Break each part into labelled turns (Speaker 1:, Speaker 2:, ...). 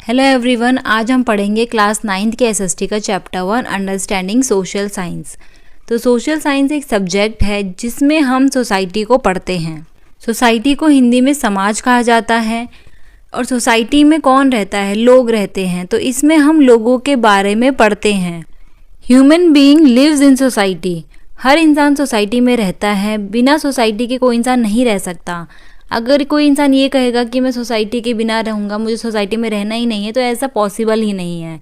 Speaker 1: Hello everyone, आज हम पढ़ेंगे क्लास 9th के एसएसटी का चैप्टर 1 अंडरस्टैंडिंग सोशल साइंस। तो सोशल साइंस एक सब्जेक्ट है जिसमें हम सोसाइटी को पढ़ते हैं। सोसाइटी को हिंदी में समाज कहा जाता है और सोसाइटी में कौन रहता है, लोग रहते हैं। तो इसमें हम लोगों के बारे में पढ़ते हैं। Human being lives in society. हर इंसान सोसाइटी में रहता है। बिना सोसाइटी के कोई इंसान नहीं रह सकता। अगर कोई इंसान ये कहेगा कि मैं सोसाइटी के बिना रहूँगा, मुझे सोसाइटी में रहना ही नहीं है, तो ऐसा पॉसिबल ही नहीं है।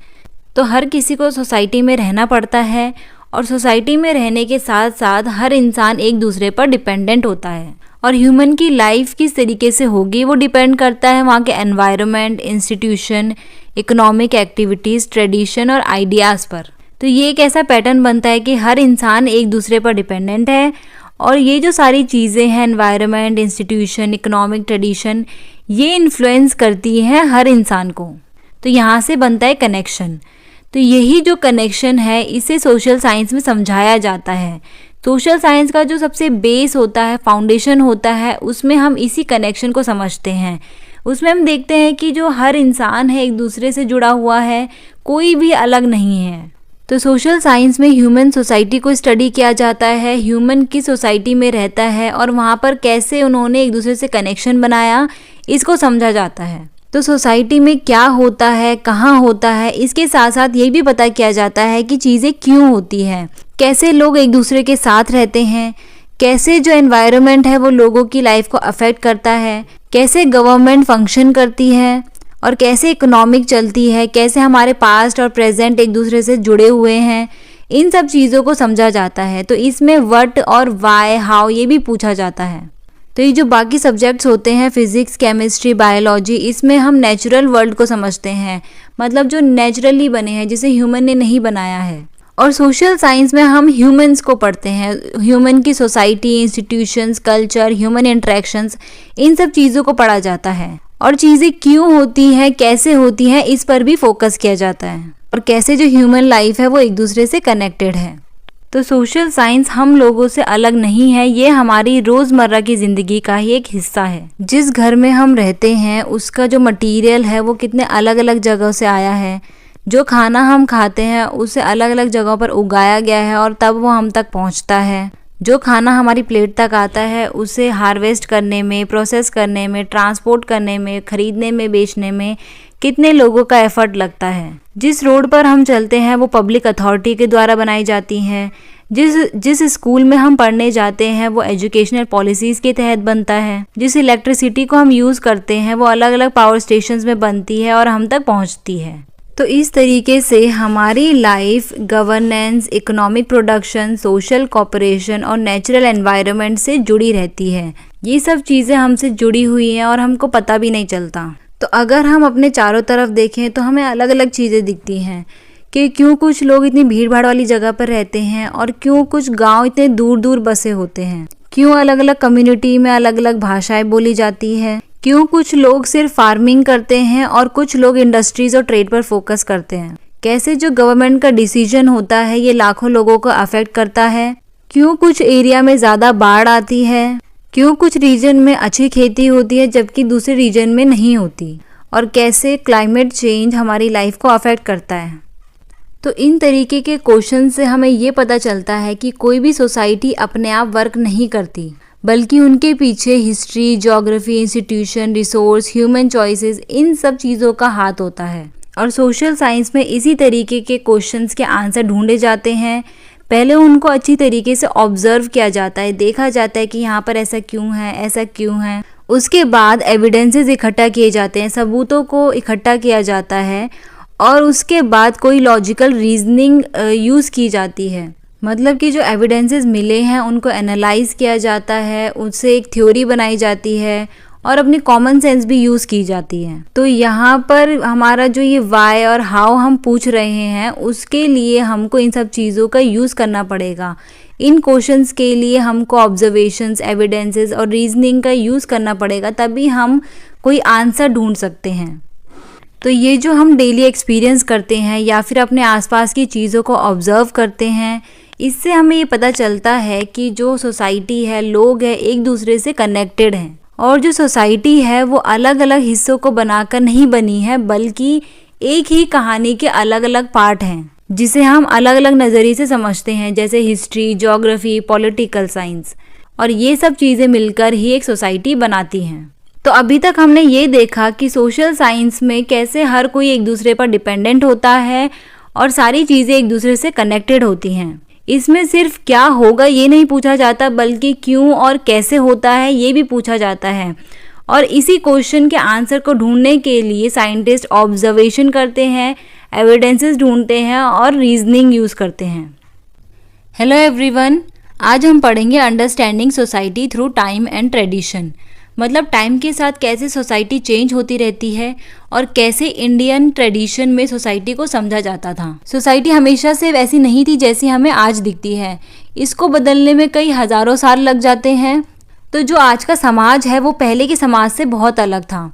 Speaker 1: तो हर किसी को सोसाइटी में रहना पड़ता है और सोसाइटी में रहने के साथ साथ हर इंसान एक दूसरे पर डिपेंडेंट होता है। और ह्यूमन की लाइफ किस तरीके से होगी वो डिपेंड करता है वहाँ के environment, institution, economic activities, tradition और आइडियाज़ पर। तो ये एक ऐसा पैटर्न बनता है कि हर इंसान एक दूसरे पर डिपेंडेंट है और ये जो सारी चीज़ें हैं, एनवायरनमेंट, इंस्टीट्यूशन, इकोनॉमिक ट्रेडिशन, ये इन्फ्लुएंस करती हैं हर इंसान को। तो यहाँ से बनता है कनेक्शन। तो यही जो कनेक्शन है इसे सोशल साइंस में समझाया जाता है। सोशल साइंस का जो सबसे बेस होता है, फाउंडेशन होता है, उसमें हम इसी कनेक्शन को समझते हैं। उसमें हम देखते हैं कि जो हर इंसान है एक दूसरे से जुड़ा हुआ है, कोई भी अलग नहीं है। तो सोशल साइंस में ह्यूमन सोसाइटी को स्टडी किया जाता है। ह्यूमन किस सोसाइटी में रहता है और वहाँ पर कैसे उन्होंने एक दूसरे से कनेक्शन बनाया, इसको समझा जाता है। तो सोसाइटी में क्या होता है, कहाँ होता है, इसके साथ साथ ये भी पता किया जाता है कि चीज़ें क्यों होती हैं, कैसे लोग एक दूसरे के साथ रहते हैं, कैसे जो एनवायरनमेंट है वो लोगों की लाइफ को अफेक्ट करता है, कैसे गवर्नमेंट फंक्शन करती है और कैसे इकोनॉमिक चलती है, कैसे हमारे पास्ट और प्रेजेंट एक दूसरे से जुड़े हुए हैं। इन सब चीज़ों को समझा जाता है। तो इसमें व्हाट और व्हाई, हाउ ये भी पूछा जाता है। तो ये जो बाकी सब्जेक्ट्स होते हैं, फिजिक्स, केमिस्ट्री, बायोलॉजी, इसमें हम नेचुरल वर्ल्ड को समझते हैं, मतलब जो नेचुरली बने हैं, जिसे ह्यूमन ने नहीं बनाया है। और सोशल साइंस में हम ह्यूमंस को पढ़ते हैं। ह्यूमन की society, institutions, culture, human interactions, इन सब चीज़ों को पढ़ा जाता है। और चीज़ें क्यों होती हैं, कैसे होती हैं, इस पर भी फोकस किया जाता है और कैसे जो ह्यूमन लाइफ है वो एक दूसरे से कनेक्टेड है। तो सोशल साइंस हम लोगों से अलग नहीं है, ये हमारी रोज़मर्रा की ज़िंदगी का ही एक हिस्सा है। जिस घर में हम रहते हैं उसका जो मटेरियल है वो कितने अलग अलग जगह से आया है। जो खाना हम खाते हैं उसे अलग अलग जगहों पर उगाया गया है और तब वो हम तक पहुंचता है। जो खाना हमारी प्लेट तक आता है उसे हार्वेस्ट करने में, प्रोसेस करने में, ट्रांसपोर्ट करने में, खरीदने में, बेचने में कितने लोगों का एफर्ट लगता है। जिस रोड पर हम चलते हैं वो पब्लिक अथॉरिटी के द्वारा बनाई जाती हैं। जिस स्कूल में हम पढ़ने जाते हैं वो एजुकेशनल पॉलिसीज़ के तहत बनता है। जिस इलेक्ट्रिसिटी को हम यूज़ करते हैं वो अलग अलग पावर स्टेशंस में बनती है और हम तक पहुँचती है। तो इस तरीके से हमारी life governance, economic production, social cooperation और नेचुरल एनवायरनमेंट से जुड़ी रहती है। ये सब चीज़ें हमसे जुड़ी हुई हैं और हमको पता भी नहीं चलता। तो अगर हम अपने चारों तरफ देखें तो हमें अलग अलग चीज़ें दिखती हैं कि क्यों कुछ लोग इतनी भीड़ भाड़ वाली जगह पर रहते हैं और क्यों कुछ गाँव इतने दूर दूर बसे होते हैं, क्यों अलग अलग कम्युनिटी में अलग अलग भाषाएँ बोली जाती है, क्यों कुछ लोग सिर्फ फार्मिंग करते हैं और कुछ लोग इंडस्ट्रीज और ट्रेड पर फोकस करते हैं, कैसे जो गवर्नमेंट का डिसीजन होता है ये लाखों लोगों को अफेक्ट करता है, क्यों कुछ एरिया में ज़्यादा बाढ़ आती है, क्यों कुछ रीजन में अच्छी खेती होती है जबकि दूसरे रीजन में नहीं होती, और कैसे क्लाइमेट चेंज हमारी लाइफ को अफेक्ट करता है। तो इन तरीके के क्वेश्चन से हमें ये पता चलता है कि कोई भी सोसाइटी अपने आप वर्क नहीं करती, बल्कि उनके पीछे history, geography, institution, resource, human choices, इन सब चीज़ों का हाथ होता है। और सोशल साइंस में इसी तरीके के क्वेश्चंस के आंसर ढूंढे जाते हैं। पहले उनको अच्छी तरीके से ऑब्जर्व किया जाता है, देखा जाता है कि यहाँ पर ऐसा क्यों है, ऐसा क्यों है। उसके बाद एविडेंसेस इकट्ठा किए जाते हैं, सबूतों को इकट्ठा किया जाता है और उसके बाद कोई लॉजिकल रीजनिंग यूज़ की जाती है। मतलब कि जो एविडेंसेस मिले हैं उनको एनालाइज किया जाता है, उससे एक थ्योरी बनाई जाती है और अपनी कॉमन सेंस भी यूज़ की जाती है। तो यहाँ पर हमारा जो ये वाई और हाउ हम पूछ रहे हैं उसके लिए हमको इन सब चीज़ों का यूज़ करना पड़ेगा। इन क्वेश्चंस के लिए हमको ऑब्जर्वेशंस, एविडेंसेस और रीजनिंग का यूज़ करना पड़ेगा, तभी हम कोई आंसर ढूंढ सकते हैं। तो ये जो हम डेली एक्सपीरियंस करते हैं या फिर अपने आसपास की चीज़ों को ऑब्जर्व करते हैं, इससे हमें ये पता चलता है कि जो सोसाइटी है, लोग हैं, एक दूसरे से कनेक्टेड हैं और जो सोसाइटी है वो अलग अलग हिस्सों को बनाकर नहीं बनी है, बल्कि एक ही कहानी के अलग अलग पार्ट हैं जिसे हम अलग अलग नज़रिए से समझते हैं, जैसे हिस्ट्री, ज्योग्राफी, पॉलिटिकल साइंस, और ये सब चीज़ें मिलकर ही एक सोसाइटी बनाती हैं। तो अभी तक हमने ये देखा कि सोशल साइंस में कैसे हर कोई एक दूसरे पर डिपेंडेंट होता है और सारी चीज़ें एक दूसरे से कनेक्टेड होती हैं। इसमें सिर्फ क्या होगा ये नहीं पूछा जाता, बल्कि क्यों और कैसे होता है ये भी पूछा जाता है। और इसी क्वेश्चन के आंसर को ढूंढने के लिए साइंटिस्ट ऑब्जर्वेशन करते हैं, एविडेंसेस ढूंढते हैं और रीजनिंग यूज़ करते हैं। हेलो एवरीवन, आज हम पढ़ेंगे understanding society through time and tradition. मतलब टाइम के साथ कैसे सोसाइटी चेंज होती रहती है और कैसे इंडियन ट्रेडिशन में सोसाइटी को समझा जाता था। सोसाइटी हमेशा से वैसी नहीं थी जैसी हमें आज दिखती है, इसको बदलने में कई हज़ारों साल लग जाते हैं। तो जो आज का समाज है वो पहले के समाज से बहुत अलग था।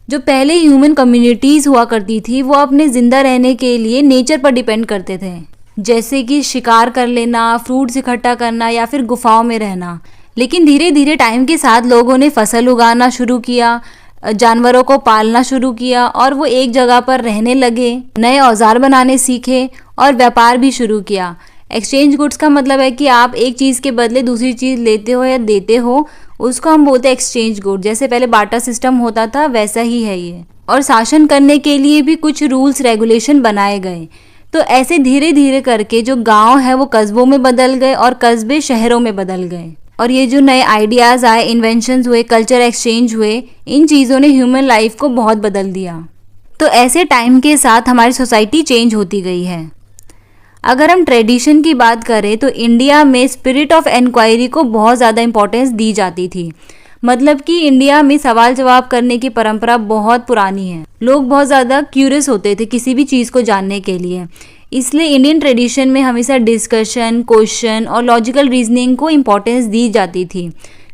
Speaker 1: जो पहले ह्यूमन कम्युनिटीज़ हुआ करती थी वो अपने ज़िंदा रहने के लिए नेचर पर डिपेंड करते थे, जैसे कि शिकार कर लेना, फ्रूट्स इकट्ठा करना या फिर गुफाओं में रहना। लेकिन धीरे धीरे टाइम के साथ लोगों ने फसल उगाना शुरू किया, जानवरों को पालना शुरू किया और वो एक जगह पर रहने लगे, नए औजार बनाने सीखे और व्यापार भी शुरू किया। एक्सचेंज गुड्स का मतलब है कि आप एक चीज़ के बदले दूसरी चीज़ लेते हो या देते हो, उसको हम बोलते हैं एक्सचेंज गुड। जैसे पहले बार्टर सिस्टम होता था वैसा ही है ये। और शासन करने के लिए भी कुछ रूल्स रेगुलेशन बनाए गए। तो ऐसे धीरे धीरे करके जो गाँव है वो कस्बों में बदल गए और कस्बे शहरों में बदल गए। और ये जो नए आइडियाज़ आए, इन्वेंशंस हुए, कल्चर एक्सचेंज हुए, इन चीज़ों ने ह्यूमन लाइफ को बहुत बदल दिया। तो ऐसे टाइम के साथ हमारी सोसाइटी चेंज होती गई है। अगर हम ट्रेडिशन की बात करें तो इंडिया में स्पिरिट ऑफ इंक्वायरी को बहुत ज़्यादा इंपॉर्टेंस दी जाती थी। मतलब कि इंडिया में सवाल जवाब करने की परंपरा बहुत पुरानी है। लोग बहुत ज़्यादा क्यूरियस होते थे किसी भी चीज़ को जानने के लिए, इसलिए इंडियन ट्रेडिशन में हमेशा डिस्कशन, क्वेश्चन और लॉजिकल रीजनिंग को इम्पोर्टेंस दी जाती थी।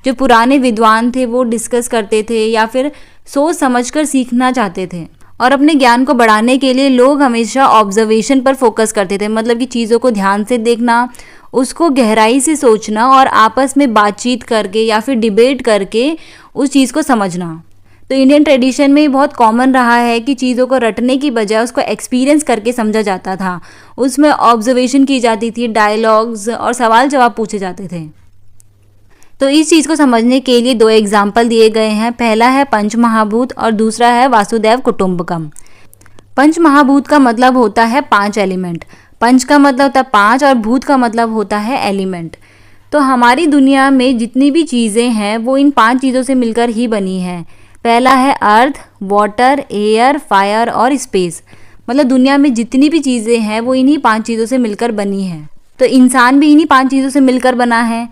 Speaker 1: जो पुराने विद्वान थे वो डिस्कस करते थे या फिर सोच समझकर सीखना चाहते थे। और अपने ज्ञान को बढ़ाने के लिए लोग हमेशा ऑब्जर्वेशन पर फोकस करते थे। मतलब कि चीज़ों को ध्यान से देखना, उसको गहराई से सोचना और आपस में बातचीत करके या फिर डिबेट करके उस चीज़ को समझना। तो इंडियन ट्रेडिशन में बहुत कॉमन रहा है कि चीज़ों को रटने की बजाय उसको एक्सपीरियंस करके समझा जाता था। उसमें ऑब्जर्वेशन की जाती थी, डायलॉग्स और सवाल जवाब पूछे जाते थे। तो इस चीज़ को समझने के लिए दो एग्जाम्पल दिए गए हैं। पहला है पंचमहाभूत और दूसरा है वासुदेव कुटुंबकम। पंचमहाभूत का मतलब होता है 5 एलिमेंट। पंच का मतलब होता है 5 और भूत का मतलब होता है एलिमेंट। तो हमारी दुनिया में जितनी भी चीज़ें हैं वो इन 5 चीज़ों से मिलकर ही बनी है। पहला है अर्थ, वाटर, एयर, फायर और स्पेस। मतलब दुनिया में जितनी भी चीज़ें हैं वो इन्हीं 5 चीज़ों से मिलकर बनी है। तो इंसान भी इन्हीं 5 चीज़ों से मिलकर बना है।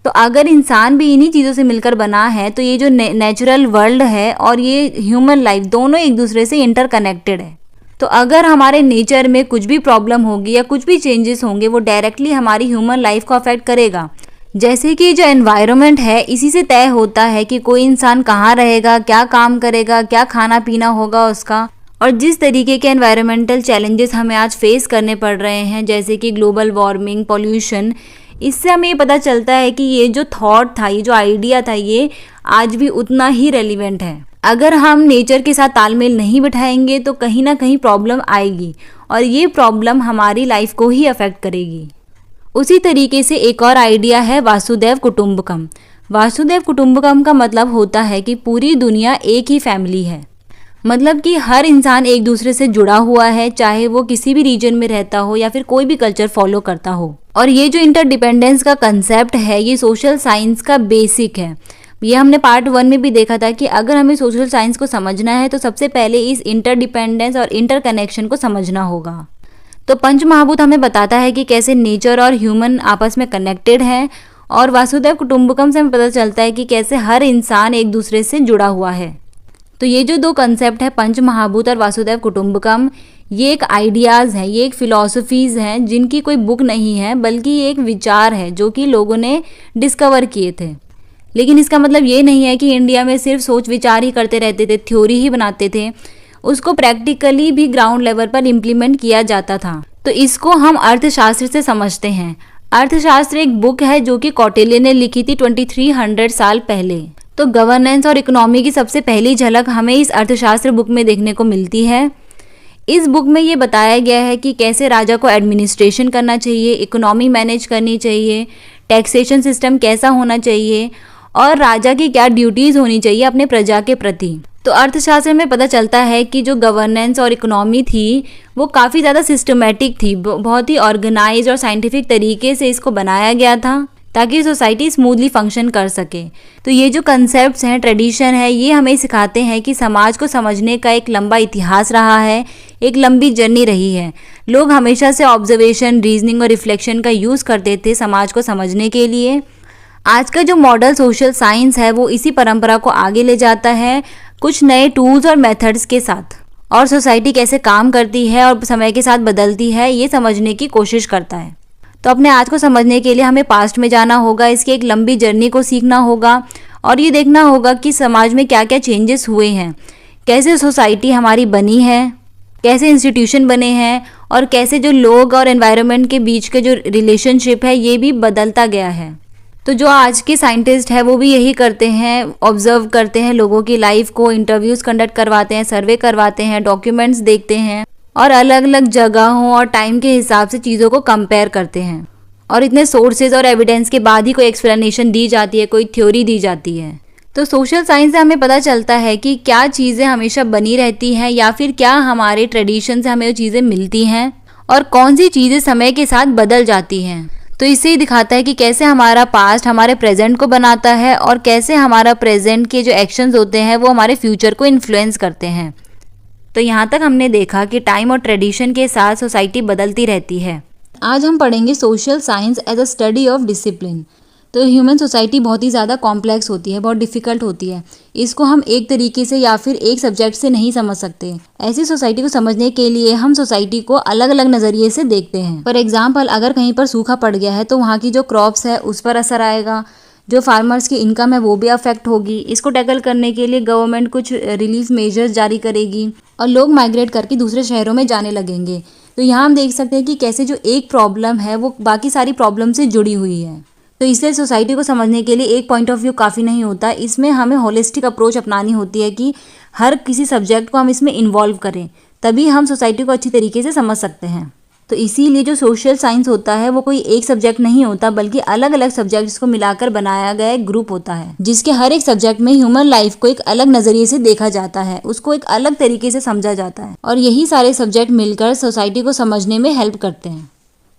Speaker 1: तो अगर इंसान भी इन्हीं चीज़ों से मिलकर बना है तो ये जो नेचुरल वर्ल्ड है और ये ह्यूमन लाइफ दोनों एक दूसरे से इंटरकनेक्टेड है। तो अगर हमारे नेचर में कुछ भी प्रॉब्लम होगी या कुछ भी चेंजेस होंगे वो डायरेक्टली हमारी ह्यूमन लाइफ को अफेक्ट करेगा। जैसे कि जो एनवायरनमेंट है इसी से तय होता है कि कोई इंसान कहाँ रहेगा, क्या काम करेगा, क्या खाना पीना होगा उसका। और जिस तरीके के एनवायरमेंटल चैलेंजेस हमें आज फेस करने पड़ रहे हैं, जैसे कि ग्लोबल वार्मिंग, पॉल्यूशन, इससे हमें ये पता चलता है कि ये जो थॉट था, ये जो आइडिया था, ये आज भी उतना ही रेलिवेंट है। अगर हम नेचर के साथ तालमेल नहीं बिठाएंगे तो कहीं ना कहीं प्रॉब्लम आएगी और ये प्रॉब्लम हमारी लाइफ को ही अफेक्ट करेगी। उसी तरीके से एक और आइडिया है वासुदेव कुटुंबकम। वासुदेव कुटुंबकम का मतलब होता है कि पूरी दुनिया एक ही फैमिली है। मतलब कि हर इंसान एक दूसरे से जुड़ा हुआ है, चाहे वो किसी भी रीजन में रहता हो या फिर कोई भी कल्चर फॉलो करता हो। और ये जो इंटरडिपेंडेंस का कंसेप्ट है ये सोशल साइंस का बेसिक है। ये हमने पार्ट 1 में भी देखा था कि अगर हमें सोशल साइंस को समझना है तो सबसे पहले इस इंटरडिपेंडेंस और इंटरकनेक्शन को समझना होगा। तो पंचमहाभूत हमें बताता है कि कैसे नेचर और ह्यूमन आपस में कनेक्टेड हैं और वासुदेव कुटुंबकम से हमें पता चलता है कि कैसे हर इंसान एक दूसरे से जुड़ा हुआ है। तो ये जो दो कंसेप्ट है पंचमहाभूत और वासुदेव कुटुंबकम, ये एक आइडियाज़ हैं, ये एक फ़िलॉसफीज़ हैं जिनकी कोई बुक नहीं है, बल्कि ये एक विचार है जो कि लोगों ने डिस्कवर किए थे। लेकिन इसका मतलब ये नहीं है कि इंडिया में सिर्फ सोच विचार ही करते रहते थे, थ्योरी ही बनाते थे। उसको प्रैक्टिकली भी ग्राउंड लेवल पर इम्प्लीमेंट किया जाता था। तो इसको हम अर्थशास्त्र से समझते हैं। अर्थशास्त्र एक बुक है जो कि कौटिल्य ने लिखी थी 2300 साल पहले। तो गवर्नेंस और इकोनॉमी की सबसे पहली झलक हमें इस अर्थशास्त्र बुक में देखने को मिलती है। इस बुक में ये बताया गया है कि कैसे राजा को एडमिनिस्ट्रेशन करना चाहिए, इकोनॉमी मैनेज करनी चाहिए, टैक्सेशन सिस्टम कैसा होना चाहिए और राजा की क्या ड्यूटीज़ होनी चाहिए अपने प्रजा के प्रति। तो अर्थशास्त्र में पता चलता है कि जो गवर्नेंस और इकोनॉमी थी वो काफ़ी ज़्यादा सिस्टमेटिक थी, बहुत ही ऑर्गेनाइज और साइंटिफिक तरीके से इसको बनाया गया था ताकि सोसाइटी स्मूथली फंक्शन कर सके। तो ये जो कंसेप्ट्स हैं, ट्रेडिशन है, ये हमें सिखाते हैं कि समाज को समझने का एक लंबा इतिहास रहा है, एक लंबी जर्नी रही है। लोग हमेशा से ऑब्जर्वेशन, रीजनिंग और रिफ्लेक्शन का यूज़ करते थे समाज को समझने के लिए। आज का जो मॉडल सोशल साइंस है वो इसी परंपरा को आगे ले जाता है कुछ नए टूल्स और मेथड्स के साथ, और सोसाइटी कैसे काम करती है और समय के साथ बदलती है ये समझने की कोशिश करता है। तो अपने आज को समझने के लिए हमें पास्ट में जाना होगा, इसकी एक लंबी जर्नी को सीखना होगा और ये देखना होगा कि समाज में क्या क्या चेंजेस हुए हैं, कैसे सोसाइटी हमारी बनी है, कैसे इंस्टीट्यूशन बने हैं और कैसे जो लोग और एनवायरनमेंट के बीच के जो रिलेशनशिप है ये भी बदलता गया है। तो जो आज के साइंटिस्ट है वो भी यही करते हैं, ऑब्जर्व करते हैं लोगों की लाइफ को, इंटरव्यूज़ कंडक्ट करवाते हैं, सर्वे करवाते हैं, डॉक्यूमेंट्स देखते हैं और अलग अलग जगहों और टाइम के हिसाब से चीज़ों को कंपेयर करते हैं। और इतने सोर्सेज और एविडेंस के बाद ही कोई एक्सप्लेनेशन दी जाती है, कोई थ्योरी दी जाती है। तो सोशल साइंस से हमें पता चलता है कि क्या चीज़ें हमेशा बनी रहती हैं या फिर क्या हमारे ट्रेडिशन से हमें वो चीज़ें मिलती हैं और कौन सी चीज़ें समय के साथ बदल जाती हैं। तो इससे ही दिखाता है कि कैसे हमारा पास्ट हमारे प्रेजेंट को बनाता है और कैसे हमारा प्रेजेंट के जो एक्शंस होते हैं वो हमारे फ्यूचर को इन्फ्लुएंस करते हैं। तो यहाँ तक हमने देखा कि टाइम और ट्रेडिशन के साथ सोसाइटी बदलती रहती है। आज हम पढ़ेंगे social science as a study of discipline. तो ह्यूमन सोसाइटी बहुत ही ज़्यादा कॉम्प्लेक्स होती है, बहुत डिफ़िकल्ट होती है। इसको हम एक तरीके से या फिर एक सब्जेक्ट से नहीं समझ सकते। ऐसी सोसाइटी को समझने के लिए हम सोसाइटी को अलग अलग नज़रिए से देखते हैं। फॉर एग्जांपल, अगर कहीं पर सूखा पड़ गया है तो वहाँ की जो क्रॉप्स है उस पर असर आएगा, जो फार्मर्स की इनकम है वो भी अफेक्ट होगी। इसको टैकल करने के लिए गवर्नमेंट कुछ रिलीफ मेजर्स जारी करेगी और लोग माइग्रेट करके दूसरे शहरों में जाने लगेंगे। तो यहाँ हम देख सकते हैं कि कैसे जो एक प्रॉब्लम है वो बाकी सारी प्रॉब्लम से जुड़ी हुई है। तो इसलिए सोसाइटी को समझने के लिए एक पॉइंट ऑफ व्यू काफ़ी नहीं होता, इसमें हमें होलिस्टिक अप्रोच अपनानी होती है कि हर किसी सब्जेक्ट को हम इसमें इन्वॉल्व करें, तभी हम सोसाइटी को अच्छी तरीके से समझ सकते हैं। तो इसीलिए जो सोशल साइंस होता है वो कोई एक सब्जेक्ट नहीं होता, बल्कि अलग अलग सब्जेक्ट्स को मिलाकर बनाया गया एक ग्रुप होता है, जिसके हर एक सब्जेक्ट में ह्यूमन लाइफ को एक अलग नज़रिए से देखा जाता है, उसको एक अलग तरीके से समझा जाता है और यही सारे सब्जेक्ट मिलकर सोसाइटी को समझने में हेल्प करते हैं।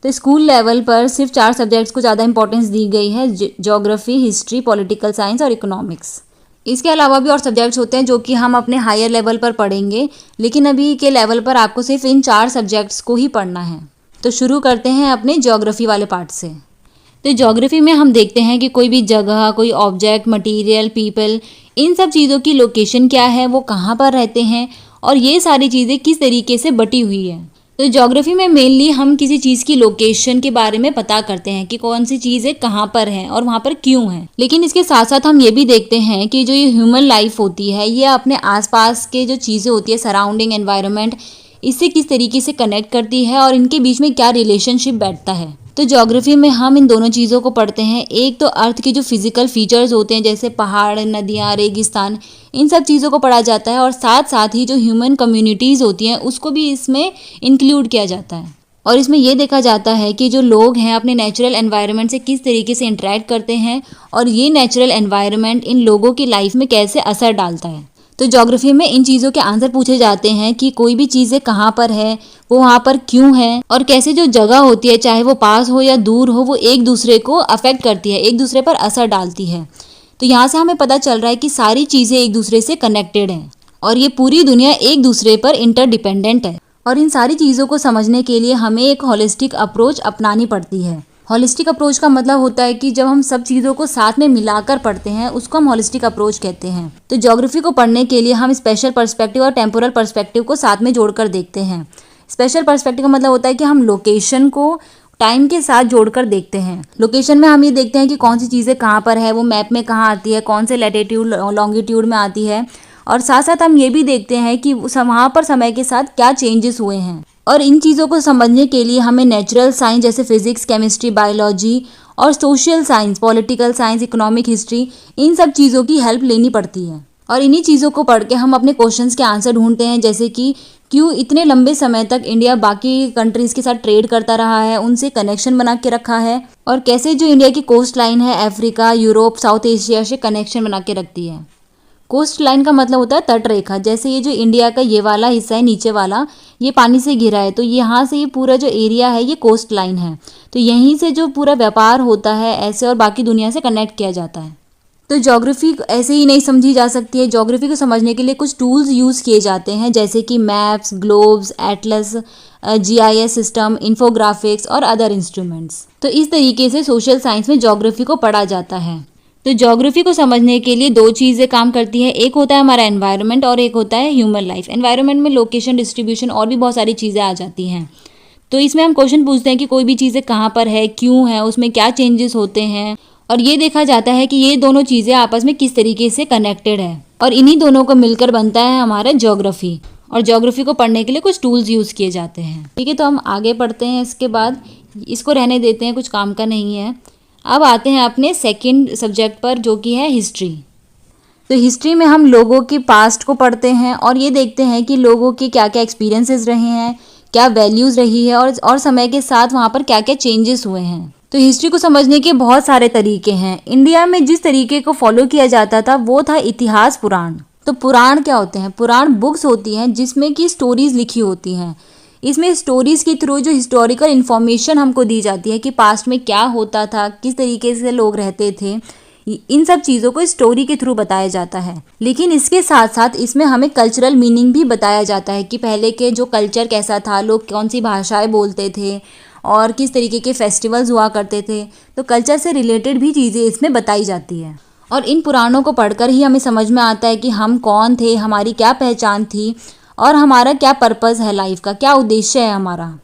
Speaker 1: तो स्कूल लेवल पर सिर्फ 4 सब्जेक्ट्स को ज़्यादा इंपॉर्टेंस दी गई है, ज्योग्राफी, हिस्ट्री, पॉलिटिकल साइंस और इकोनॉमिक्स। इसके अलावा भी और सब्जेक्ट्स होते हैं जो कि हम अपने हायर लेवल पर पढ़ेंगे, लेकिन अभी के लेवल पर आपको सिर्फ इन 4 सब्जेक्ट्स को ही पढ़ना है। तो शुरू करते हैं अपने ज्योग्राफी वाले पार्ट से। तो ज्योग्राफी में हम देखते हैं कि कोई भी जगह, कोई ऑब्जेक्ट, मटेरियल, पीपल, इन सब चीज़ों की लोकेशन क्या है, वो कहाँ पर रहते हैं और ये सारी चीज़ें किस तरीके से बटी हुई है। तो ज्योग्राफी में मेनली हम किसी चीज़ की लोकेशन के बारे में पता करते हैं कि कौन सी चीज़ें कहाँ पर हैं और वहाँ पर क्यों हैं। लेकिन इसके साथ साथ हम ये भी देखते हैं कि जो ये ह्यूमन लाइफ होती है ये अपने आसपास के जो चीज़ें होती है, सराउंडिंग एनवायरनमेंट, इससे किस तरीके से कनेक्ट करती है और इनके बीच में क्या रिलेशनशिप बैठता है। तो ज्योग्राफी में हम इन दोनों चीज़ों को पढ़ते हैं। एक तो अर्थ के जो फिजिकल फीचर्स होते हैं जैसे पहाड़, नदियाँ, रेगिस्तान, इन सब चीज़ों को पढ़ा जाता है और साथ साथ ही जो ह्यूमन कम्युनिटीज़ होती हैं उसको भी इसमें इंक्लूड किया जाता है। और इसमें यह देखा जाता है कि जो लोग हैं अपने नेचुरल एनवायरनमेंट से किस तरीके से इंटरेक्ट करते हैं और ये नेचुरल एनवायरनमेंट इन लोगों की लाइफ में कैसे असर डालता है। तो ज्योग्राफी में इन चीज़ों के आंसर पूछे जाते हैं कि कोई भी चीज़ें कहाँ पर है, वो वहाँ पर क्यों है और कैसे जो जगह होती है चाहे वो पास हो या दूर हो वो एक दूसरे को अफेक्ट करती है, एक दूसरे पर असर डालती है। तो यहाँ से हमें पता चल रहा है कि सारी चीज़ें एक दूसरे से कनेक्टेड हैं और ये पूरी दुनिया एक दूसरे पर इंटरडिपेंडेंट है। और इन सारी चीज़ों को समझने के लिए हमें एक होलिस्टिक अप्रोच अपनानी पड़ती है। होलिस्टिक अप्रोच का मतलब होता है कि जब हम सब चीज़ों को साथ में मिलाकर पढ़ते हैं उसको हम होलिस्टिक अप्रोच कहते हैं। तो ज्योग्राफी को पढ़ने के लिए हम स्पेशल पर्सपेक्टिव और टेम्पोरल पर्सपेक्टिव को साथ में जोड़कर देखते हैं। स्पेशल पर्सपेक्टिव का मतलब होता है कि हम लोकेशन को टाइम के साथ जोड़कर देखते हैं। लोकेशन में हम ये देखते हैं कि कौन सी चीज़ें कहाँ पर है, वो मैप में कहाँ आती है, कौन से लैटिट्यूड लॉन्गिट्यूड में आती है, और साथ साथ हम ये भी देखते हैं कि वहाँ पर समय के साथ क्या चेंजेस हुए हैं। और इन चीज़ों को समझने के लिए हमें नेचुरल साइंस जैसे फिजिक्स, केमिस्ट्री, बायोलॉजी और social science, political science, economic history, इन सब चीज़ों की हेल्प लेनी पड़ती है। और इन्हीं चीज़ों को पढ़ के हम अपने क्वेश्चंस के आंसर ढूंढते हैं, जैसे कि क्यों इतने लंबे समय तक इंडिया बाकी कंट्रीज़ के साथ ट्रेड करता रहा है, उनसे कनेक्शन बना के रखा है, और कैसे जो इंडिया की कोस्ट लाइन है अफ्रीका, यूरोप, साउथ एशिया से कनेक्शन बना के रखती है। कोस्ट लाइन का मतलब होता है तट रेखा। जैसे ये जो इंडिया का ये वाला हिस्सा है नीचे वाला, ये पानी से घिरा है, तो यहाँ से ये पूरा जो एरिया है ये कोस्ट लाइन है। तो यहीं से जो पूरा व्यापार होता है ऐसे और बाकी दुनिया से कनेक्ट किया जाता है। तो ज्योग्राफी ऐसे ही नहीं समझी जा सकती है। ज्योग्राफी को समझने के लिए कुछ टूल्स यूज़ किए जाते हैं, जैसे कि maps, globes, atlas, GIS system, infographics और अदर इंस्ट्रूमेंट्स। तो इस तरीके से सोशल साइंस में ज्योग्राफी को पढ़ा जाता है। तो ज्योग्राफी को समझने के लिए दो चीज़ें काम करती है, एक होता है हमारा एनवायरनमेंट और एक होता है ह्यूमन लाइफ। एनवायरनमेंट में लोकेशन, डिस्ट्रीब्यूशन और भी बहुत सारी चीज़ें आ जाती हैं। तो इसमें हम क्वेश्चन पूछते हैं कि कोई भी चीज़ें कहाँ पर है, क्यों है, उसमें क्या चेंजेस होते हैं, और ये देखा जाता है कि ये दोनों चीज़ें आपस में किस तरीके से कनेक्टेड है, और इन्हीं दोनों को मिलकर बनता है हमारा ज्योग्राफी। और ज्योग्राफी को पढ़ने के लिए कुछ टूल्स यूज़ किए जाते हैं। ठीक है, तो हम आगे पढ़ते हैं। इसके बाद इसको रहने देते हैं, कुछ काम का नहीं है। अब आते हैं अपने सेकंड सब्जेक्ट पर, जो कि है हिस्ट्री। तो हिस्ट्री में हम लोगों की पास्ट को पढ़ते हैं और ये देखते हैं कि लोगों के क्या क्या एक्सपीरियंसेस रहे हैं, क्या वैल्यूज़ रही है, और समय के साथ वहाँ पर क्या क्या चेंजेस हुए हैं। तो हिस्ट्री को समझने के बहुत सारे तरीके हैं। इंडिया में जिस तरीके को फॉलो किया जाता था वो था इतिहास पुराण। तो पुराण क्या होते हैं? पुराण बुक्स होती हैं जिसमें कि स्टोरीज लिखी होती हैं। इसमें स्टोरीज के थ्रू जो हिस्टोरिकल इन्फॉर्मेशन हमको दी जाती है कि पास्ट में क्या होता था, किस तरीके से लोग रहते थे, इन सब चीज़ों को स्टोरी के थ्रू बताया जाता है। लेकिन इसके साथ साथ इसमें हमें कल्चरल मीनिंग भी बताया जाता है कि पहले के जो कल्चर कैसा था, लोग कौन सी भाषाएं बोलते थे और किस तरीके के फेस्टिवल्स हुआ करते थे। तो कल्चर से रिलेटेड भी चीज़ें इसमें बताई जाती है। और इन पुराणों को पढ़कर ही हमें समझ में आता है कि हम कौन थे, हमारी क्या पहचान थी और हमारा क्या पर्पज़ है, लाइफ का क्या उद्देश्य है हमारा।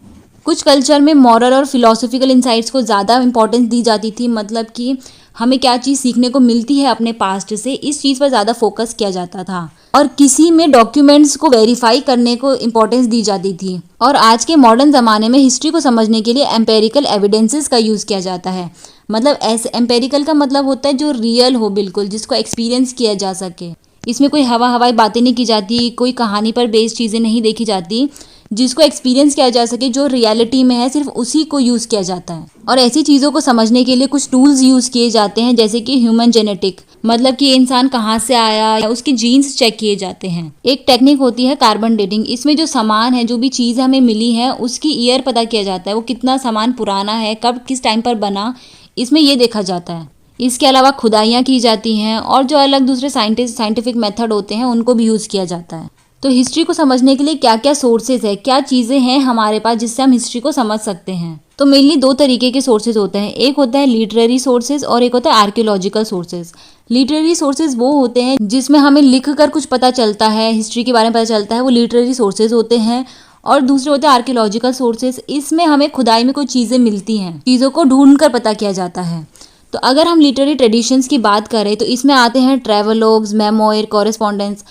Speaker 1: कुछ कल्चर में मॉरल और फिलोसॉफिकल इंसाइट्स को ज़्यादा इंपॉर्टेंस दी जाती थी, मतलब कि हमें क्या चीज़ सीखने को मिलती है अपने पास्ट से, इस चीज़ पर ज़्यादा फोकस किया जाता था। और किसी में डॉक्यूमेंट्स को वेरीफाई करने को इम्पोर्टेंस दी जाती थी। और आज के मॉडर्न ज़माने में हिस्ट्री को समझने के लिए एम्पेरिकल एविडेंसेस का यूज़ किया जाता है। मतलब ऐसे एम्पेरिकल का मतलब होता है जो रियल हो, बिल्कुल जिसको एक्सपीरियंस किया जा सके। इसमें कोई हवाई बातें नहीं की जाती, कोई कहानी पर बेस्ड चीज़ें नहीं देखी जाती, जिसको एक्सपीरियंस किया जा सके, जो रियलिटी में है सिर्फ उसी को यूज़ किया जाता है। और ऐसी चीज़ों को समझने के लिए कुछ टूल्स यूज़ किए जाते हैं, जैसे कि ह्यूमन जेनेटिक, मतलब कि इंसान कहाँ से आया या उसके जीन्स चेक किए जाते हैं। एक टेक्निक होती है कार्बन डेटिंग, इसमें जो सामान है, जो भी चीज़ हमें मिली है, उसकी ईयर पता किया जाता है, वो कितना सामान पुराना है, कब किस टाइम पर बना, इसमें ये देखा जाता है। इसके अलावा खुदाइयाँ की जाती हैं और जो अलग दूसरे साइंटिफिक मेथड होते हैं उनको भी यूज़ किया जाता है। तो हिस्ट्री को समझने के लिए क्या क्या सोर्सेज है, क्या चीज़ें हैं हमारे पास जिससे हम हिस्ट्री को समझ सकते हैं। तो मेनली दो तरीके के सोर्सेज होते हैं, एक होता है लिटरेरी सोर्सेज और एक होता है आर्कियोलॉजिकल सोर्सेज। लिटरेरी सोर्सेज वो होते हैं जिसमें हमें लिख कर कुछ पता चलता है, हिस्ट्री के बारे में पता चलता है, वो लिटरेरी सोर्सेज होते हैं। और दूसरे होते हैं आर्कियोलॉजिकल सोर्सेज, इसमें हमें खुदाई में कोई चीज़ें मिलती हैं, चीज़ों को ढूंढ कर पता किया जाता है। तो अगर हम लिटरेरी ट्रेडिशंस की बात करें तो इसमें आते हैं ट्रैवलॉग्स, मेमोयर, कॉरेस्पॉन्डेंस।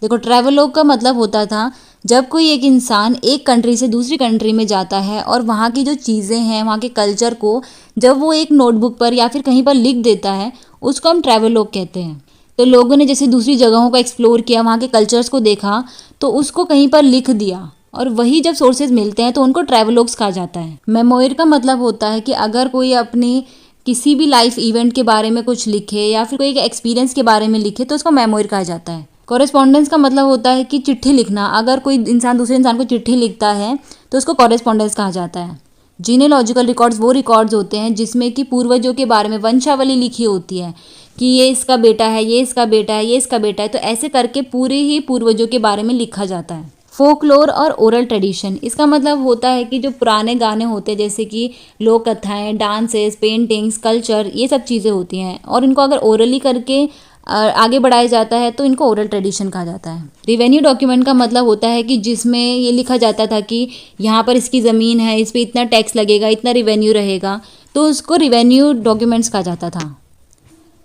Speaker 1: देखो, ट्रैवलॉग का मतलब होता था जब कोई एक इंसान एक कंट्री से दूसरी कंट्री में जाता है और वहाँ की जो चीज़ें हैं, वहाँ के कल्चर को जब वो एक नोटबुक पर या फिर कहीं पर लिख देता है, उसको हम ट्रैवलॉग कहते हैं। तो लोगों ने जैसे दूसरी जगहों को एक्सप्लोर किया, वहाँ के कल्चर्स को देखा, तो उसको कहीं पर लिख दिया और वही जब सोर्सेज मिलते हैं तो उनको ट्रैवलॉग्स कहा जाता है। मेमोयर का मतलब होता है कि अगर कोई अपनी किसी भी लाइफ इवेंट के बारे में कुछ लिखे या फिर कोई एक एक्सपीरियंस के बारे में लिखे तो उसको मेमोयर कहा जाता है। कॉरेस्पॉन्डेंस का मतलब होता है कि चिट्ठी लिखना, अगर कोई इंसान दूसरे इंसान को चिट्ठी लिखता है तो उसको कॉरेस्पॉन्डेंस कहा जाता है। जीनेलॉजिकल रिकॉर्ड्स वो रिकॉर्ड्स होते हैं जिसमें कि पूर्वजों के बारे में वंशावली लिखी होती है कि ये इसका बेटा है, ये इसका बेटा है, ये इसका बेटा है, तो ऐसे करके पूरे ही पूर्वजों के बारे में लिखा जाता है। फोकलोर और ओरल ट्रेडिशन, इसका मतलब होता है कि जो पुराने गाने होते हैं, जैसे कि लोक कथाएँ, डांसेस, पेंटिंग्स, कल्चर, ये सब चीज़ें होती हैं और इनको अगर ओरली करके आगे बढ़ाया जाता है तो इनको ओरल ट्रेडिशन कहा जाता है। रिवेन्यू डॉक्यूमेंट का मतलब होता है कि जिसमें ये लिखा जाता था कि यहाँ पर इसकी ज़मीन है, इस पर इतना टैक्स लगेगा, इतना रिवेन्यू रहेगा, तो उसको रिवेन्यू डॉक्यूमेंट्स कहा जाता था।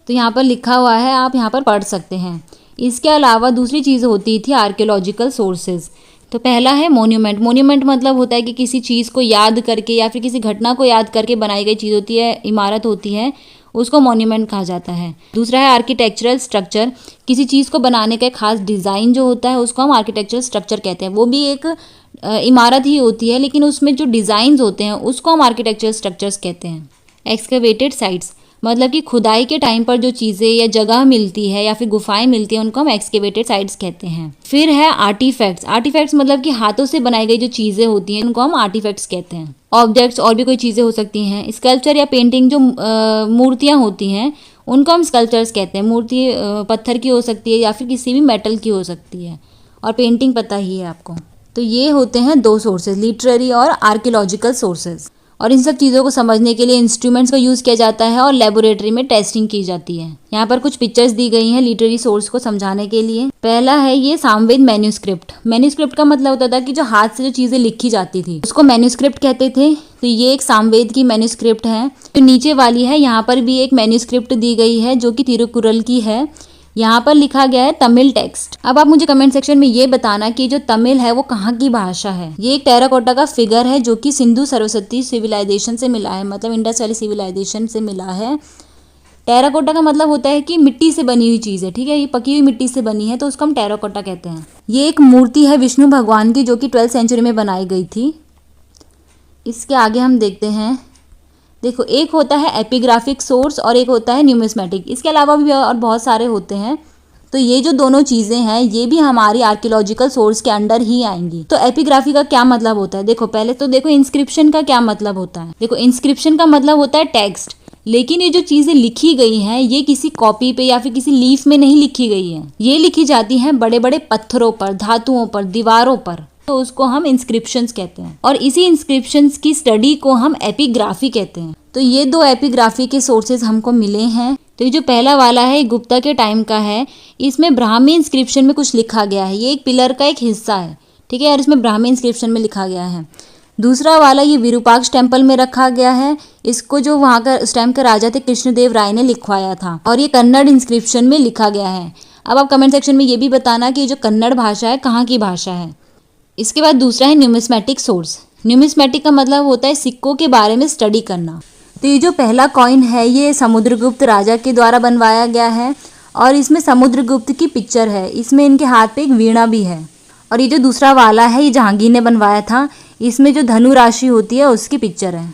Speaker 1: तो यहाँ पर लिखा हुआ है, आप यहाँ पर पढ़ सकते हैं। इसके अलावा दूसरी चीज़ होती थी आर्कियोलॉजिकल सोर्सेज, तो पहला है मोन्यूमेंट। मोन्यूमेंट मतलब होता है कि किसी चीज़ को याद करके या फिर किसी घटना को याद करके बनाई गई चीज़ होती है, इमारत होती है, उसको मोन्यूमेंट कहा जाता है। दूसरा है आर्किटेक्चरल स्ट्रक्चर। किसी चीज़ को बनाने का एक खास डिज़ाइन जो होता है उसको हम आर्किटेक्चरल स्ट्रक्चर कहते हैं। वो भी एक इमारत ही होती है, लेकिन उसमें जो डिज़ाइंस होते हैं उसको हम आर्किटेक्चरल स्ट्रक्चर्स कहते हैं। एक्सकेवेटेड साइट्स मतलब कि खुदाई के टाइम पर जो चीज़ें या जगह मिलती है या फिर गुफाएं मिलती हैं उनको हम एक्सकेवेटेड साइट्स कहते हैं। फिर है आर्टिफैक्ट्स। आर्टिफैक्ट्स मतलब कि हाथों से बनाई गई जो चीज़ें होती हैं उनको हम आर्टिफैक्ट्स कहते हैं। ऑब्जेक्ट्स और भी कोई चीज़ें हो सकती हैं। स्कल्पचर या पेंटिंग जो मूर्तियाँ होती हैं उनको हम स्कल्पचर्स कहते हैं। मूर्ति पत्थर की हो सकती है या फिर किसी भी मेटल की हो सकती है, और पेंटिंग पता ही है आपको। तो ये होते हैं दो सोर्सेज, लिटरेरी और आर्कियोलॉजिकल सोर्सेज। और इन सब चीज़ों को समझने के लिए इंस्ट्रूमेंट्स का यूज़ किया जाता है और लेबोरेटरी में टेस्टिंग की जाती है। यहाँ पर कुछ पिक्चर्स दी गई हैं लिटरेरी सोर्स को समझाने के लिए। पहला है ये सामवेद मैन्यूस्क्रिप्ट। मैन्यूस्क्रिप्ट का मतलब होता था कि जो हाथ से जो चीज़ें लिखी जाती थी उसको मैन्यूस्क्रिप्ट कहते थे। तो ये एक सामवेद की मैन्यूस्क्रिप्ट है। तो नीचे वाली है, यहाँ पर भी एक मैन्यूस्क्रिप्ट दी गई है जो कि तिरुकुरल की है। यहाँ पर लिखा गया है तमिल टेक्स्ट। अब आप मुझे कमेंट सेक्शन में ये बताना कि जो तमिल है वो कहाँ की भाषा है। ये एक टेराकोटा का फिगर है जो कि सिंधु सरस्वती सिविलाइजेशन से मिला है, मतलब इंडस वैली सिविलाइजेशन से मिला है। टेराकोटा का मतलब होता है कि मिट्टी से बनी हुई चीज़ है, ठीक है, ये पकी हुई मिट्टी से बनी है तो उसको हम टेराकोटा कहते हैं। ये एक मूर्ति है विष्णु भगवान की जो कि 12th सेंचुरी में बनाई गई थी। इसके आगे हम देखते हैं, देखो एक होता है एपिग्राफिक सोर्स और एक होता है न्यूमिस्मेटिक। इसके अलावा भी और बहुत सारे होते हैं। तो ये जो दोनों चीज़ें हैं ये भी हमारी आर्कियोलॉजिकल सोर्स के अंडर ही आएंगी। तो एपिग्राफी का क्या मतलब होता है, देखो पहले तो देखो इंस्क्रिप्शन का क्या मतलब होता है। देखो इंस्क्रिप्शन का मतलब होता है टेक्स्ट, लेकिन ये जो चीज़ें लिखी गई हैं ये किसी कॉपी पे या फिर किसी लीफ में नहीं लिखी गई है। ये लिखी जाती हैं बड़े बड़े पत्थरों पर, धातुओं पर, दीवारों पर, तो उसको हम इंस्क्रिप्शंस कहते हैं। और इसी इंस्क्रिप्शंस की स्टडी को हम एपिग्राफी कहते हैं। तो ये दो एपिग्राफी के सोर्सेज हमको मिले हैं। तो ये जो पहला वाला है गुप्ता के टाइम का है। इसमें ब्राह्मी इंस्क्रिप्शन में कुछ लिखा गया है, ये एक पिलर का एक हिस्सा है, ठीक है, और इसमें ब्राह्मी इंस्क्रिप्शन में लिखा गया है। दूसरा वाला ये विरूपाक्ष टेम्पल में रखा गया है। इसको जो वहाँ का उस टाइम के राजा थे कृष्णदेव राय ने लिखवाया था, और ये कन्नड़ इंस्क्रिप्शन में लिखा गया है। अब आप कमेंट सेक्शन में ये भी बताना कि जो कन्नड़ भाषा है कहाँ की भाषा है। इसके बाद दूसरा है न्यूमिस्मेटिक सोर्स। न्यूमिस्मेटिक का मतलब होता है सिक्कों के बारे में स्टडी करना। तो ये जो पहला कॉइन है ये समुद्रगुप्त राजा के द्वारा बनवाया गया है, और इसमें समुद्रगुप्त की पिक्चर है। इसमें इनके हाथ पे एक वीणा भी है। और ये जो दूसरा वाला है ये जहांगीर ने बनवाया था। इसमें जो धनु राशि होती है उसकी पिक्चर है।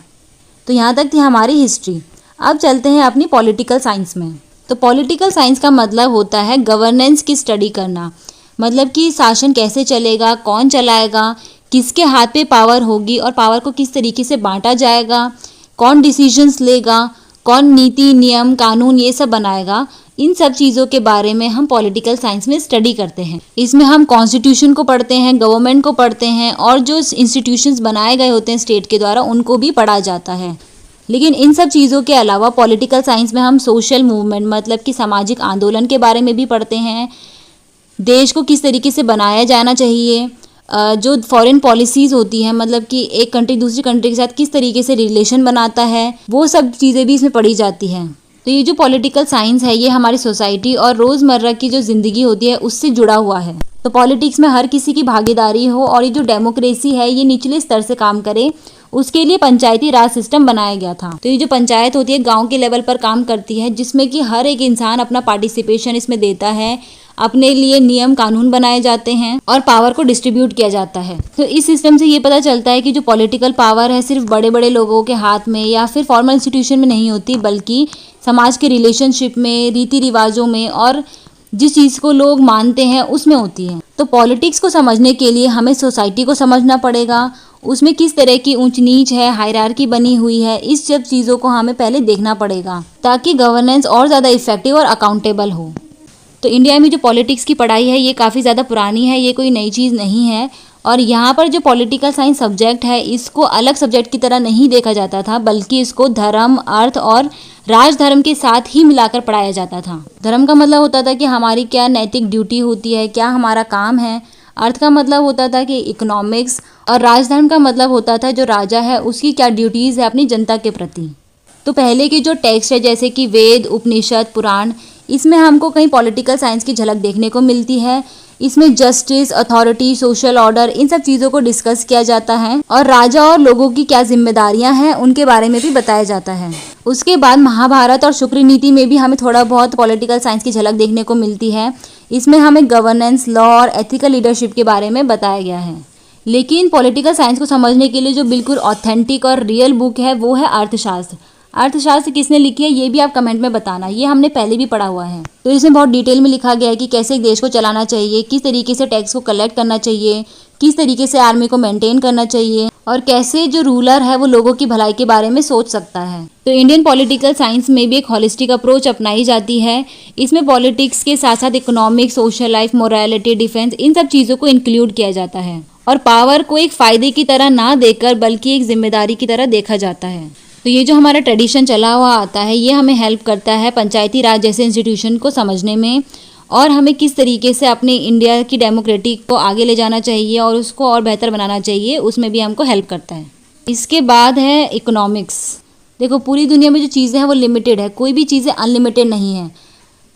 Speaker 1: तो यहाँ तक थी हमारी हिस्ट्री। अब चलते हैं अपनी पॉलिटिकल साइंस में। तो पॉलिटिकल साइंस का मतलब होता है गवर्नेंस की स्टडी करना, मतलब कि शासन कैसे चलेगा, कौन चलाएगा, किसके हाथ पे पावर होगी और पावर को किस तरीके से बांटा जाएगा, कौन डिसीजंस लेगा, कौन नीति नियम कानून ये सब बनाएगा। इन सब चीज़ों के बारे में हम पॉलिटिकल साइंस में स्टडी करते हैं। इसमें हम कॉन्स्टिट्यूशन को पढ़ते हैं, गवर्नमेंट को पढ़ते हैं, और जो इंस्टीट्यूशंस बनाए गए होते हैं स्टेट के द्वारा उनको भी पढ़ा जाता है। लेकिन इन सब चीज़ों के अलावा पॉलिटिकल साइंस में हम सोशल मूवमेंट मतलब कि सामाजिक आंदोलन के बारे में भी पढ़ते हैं। देश को किस तरीके से बनाया जाना चाहिए, जो फॉरेन पॉलिसीज़ होती हैं, मतलब कि एक कंट्री दूसरी कंट्री के साथ किस तरीके से रिलेशन बनाता है, वो सब चीज़ें भी इसमें पढ़ी जाती हैं। तो ये जो पॉलिटिकल साइंस है ये हमारी सोसाइटी और रोज़मर्रा की जो ज़िंदगी होती है उससे जुड़ा हुआ है। तो पॉलिटिक्स में हर किसी की भागीदारी हो, और ये जो डेमोक्रेसी है ये निचले स्तर से काम करे, उसके लिए पंचायती राज सिस्टम बनाया गया था। तो ये जो पंचायत होती है गांव के लेवल पर काम करती है, जिसमें कि हर एक इंसान अपना पार्टिसिपेशन इसमें देता है, अपने लिए नियम कानून बनाए जाते हैं और पावर को डिस्ट्रीब्यूट किया जाता है। तो इस सिस्टम से ये पता चलता है कि जो पॉलिटिकल पावर है सिर्फ बड़े बड़े लोगों के हाथ में या फिर फॉर्मल इंस्टीट्यूशन में नहीं होती, बल्कि समाज के रिलेशनशिप में, रीति रिवाजों में और जिस चीज़ को लोग मानते हैं उसमें होती है। तो पॉलिटिक्स को समझने के लिए हमें सोसाइटी को समझना पड़ेगा, उसमें किस तरह की ऊंच नीच है, हायरार्की बनी हुई है, इस सब चीज़ों को हमें पहले देखना पड़ेगा ताकि गवर्नेंस और ज़्यादा इफेक्टिव और अकाउंटेबल हो। तो इंडिया में जो पॉलिटिक्स की पढ़ाई है ये काफ़ी ज़्यादा पुरानी है, ये कोई नई चीज़ नहीं है। और यहाँ पर जो पॉलिटिकल साइंस सब्जेक्ट है इसको अलग सब्जेक्ट की तरह नहीं देखा जाता था, बल्कि इसको धर्म, अर्थ और राजधर्म के साथ ही मिलाकर पढ़ाया जाता था। धर्म का मतलब होता था कि हमारी क्या नैतिक ड्यूटी होती है, क्या हमारा काम है। अर्थ का मतलब होता था कि इकोनॉमिक्स, और राजधर्म का मतलब होता था जो राजा है उसकी क्या ड्यूटीज़ है अपनी जनता के प्रति। तो पहले के जो टेक्स्ट है जैसे कि वेद, उपनिषद, पुराण, इसमें हमको कहीं पॉलिटिकल साइंस की झलक देखने को मिलती है। इसमें जस्टिस, अथॉरिटी, सोशल ऑर्डर, इन सब चीज़ों को डिस्कस किया जाता है और राजा और लोगों की क्या जिम्मेदारियां हैं उनके बारे में भी बताया जाता है। उसके बाद महाभारत और शुक्र नीति में भी हमें थोड़ा बहुत पॉलिटिकल साइंस की झलक देखने को मिलती है। इसमें हमें गवर्नेंस, लॉ और एथिकल लीडरशिप के बारे में बताया गया है। लेकिन पॉलिटिकल साइंस को समझने के लिए जो बिल्कुल ऑथेंटिक और रियल बुक है वो है अर्थशास्त्र। अर्थशास्त्र किसने लिखी है ये भी आप कमेंट में बताना, ये हमने पहले भी पढ़ा हुआ है। तो इसमें बहुत डिटेल में लिखा गया है कि कैसे एक देश को चलाना चाहिए, किस तरीके से टैक्स को कलेक्ट करना चाहिए, किस तरीके से आर्मी को मेंटेन करना चाहिए और कैसे जो रूलर है वो लोगों की भलाई के बारे में सोच सकता है। तो इंडियन पॉलिटिकल साइंस में भी एक होलिस्टिक अप्रोच अपनाई जाती है। इसमें पॉलिटिक्स के साथ साथ economics, social life, morality, defence, इन सब चीज़ों को इंक्लूड किया जाता है और पावर को एक फ़ायदे की तरह ना देखकर बल्कि एक जिम्मेदारी की तरह देखा जाता है। तो ये जो हमारा ट्रेडिशन चला हुआ आता है ये हमें हेल्प करता है पंचायती राज जैसे इंस्टीट्यूशन को समझने में और हमें किस तरीके से अपने इंडिया की डेमोक्रेटिक को आगे ले जाना चाहिए और उसको और बेहतर बनाना चाहिए, उसमें भी हमको हेल्प करता है। इसके बाद है इकोनॉमिक्स। देखो पूरी दुनिया में जो चीज़ें हैं वो लिमिटेड है, कोई भी चीज़ें अनलिमिटेड नहीं है।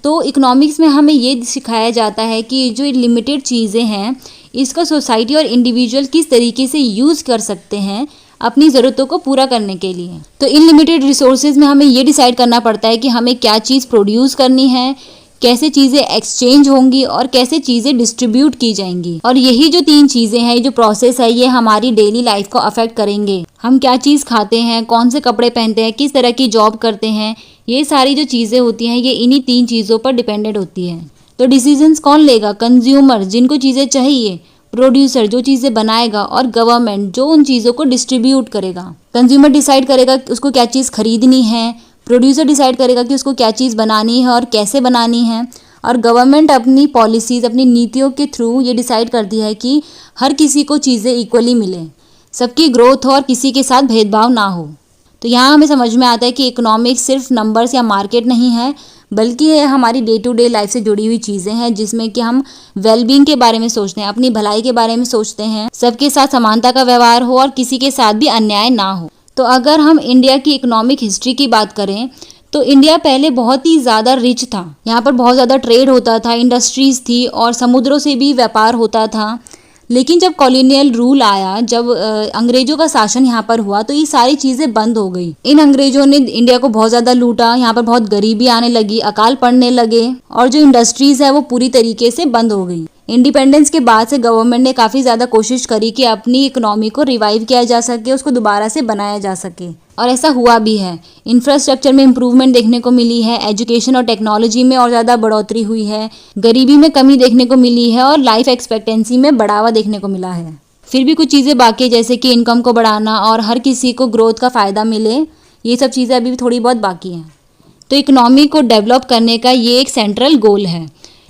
Speaker 1: तो इकोनॉमिक्स में हमें ये सिखाया जाता है कि जो लिमिटेड चीज़ें हैं इसका सोसाइटी और इंडिविजुअल किस तरीके से यूज़ कर सकते हैं अपनी ज़रूरतों को पूरा करने के लिए। तो इन लिमिटेड रिसोर्सेज में हमें ये डिसाइड करना पड़ता है कि हमें क्या चीज़ प्रोड्यूस करनी है, कैसे चीज़ें एक्सचेंज होंगी और कैसे चीज़ें डिस्ट्रीब्यूट की जाएंगी। और यही जो 3 चीज़ें हैं, ये जो प्रोसेस है, ये हमारी डेली लाइफ को अफेक्ट करेंगे। हम क्या चीज़ खाते हैं, कौन से कपड़े पहनते हैं, किस तरह की जॉब करते हैं, ये सारी जो चीज़ें होती हैं ये इन्हीं 3 चीज़ों पर डिपेंडेंट होती है। तो डिसीजंस कौन लेगा? कंज्यूमर जिनको चीज़ें चाहिए, प्रोड्यूसर जो चीज़ें बनाएगा और गवर्नमेंट जो उन चीज़ों को डिस्ट्रीब्यूट करेगा। कंज्यूमर डिसाइड करेगा कि उसको क्या चीज़ खरीदनी है, प्रोड्यूसर डिसाइड करेगा कि उसको क्या चीज़ बनानी है और कैसे बनानी है, और गवर्नमेंट अपनी पॉलिसीज़, अपनी नीतियों के थ्रू ये डिसाइड करती है कि हर किसी को चीज़ें इक्वली मिले, सबकी ग्रोथ हो और किसी के साथ भेदभाव ना हो। तो यहाँ हमें समझ में आता है कि इकोनॉमिक्स सिर्फ नंबर्स या मार्केट नहीं है, बल्कि ये हमारी डे टू डे लाइफ से जुड़ी हुई चीज़ें हैं जिसमें कि हम वेलबींग के बारे में सोचते हैं, अपनी भलाई के बारे में सोचते हैं, सबके साथ समानता का व्यवहार हो और किसी के साथ भी अन्याय ना हो। तो अगर हम इंडिया की इकोनॉमिक हिस्ट्री की बात करें तो इंडिया पहले बहुत ही ज़्यादा रिच था। यहाँ पर बहुत ज़्यादा ट्रेड होता था, इंडस्ट्रीज़ थी और समुद्रों से भी व्यापार होता था। लेकिन जब कॉलोनियल रूल आया, जब अंग्रेजों का शासन यहाँ पर हुआ तो ये सारी चीज़ें बंद हो गई। इन अंग्रेजों ने इंडिया को बहुत ज़्यादा लूटा, यहाँ पर बहुत गरीबी आने लगी, अकाल पड़ने लगे और जो इंडस्ट्रीज़ है वो पूरी तरीके से बंद हो गई। इंडिपेंडेंस के बाद से गवर्नमेंट ने काफ़ी ज़्यादा कोशिश करी कि अपनी इकोनॉमी को रिवाइव किया जा सके, उसको दोबारा से बनाया जा सके और ऐसा हुआ भी है। इंफ्रास्ट्रक्चर में इम्प्रूवमेंट देखने को मिली है, एजुकेशन और टेक्नोलॉजी में और ज़्यादा बढ़ोतरी हुई है, गरीबी में कमी देखने को मिली है और लाइफ एक्सपेक्टेंसी में बढ़ावा देखने को मिला है। फिर भी कुछ चीज़ें बाकी है, जैसे कि इनकम को बढ़ाना और हर किसी को ग्रोथ का फ़ायदा मिले, ये सब चीज़ें अभी भी थोड़ी बहुत बाकी हैं। तो इकोनॉमी को डेवलप करने का ये एक सेंट्रल गोल है।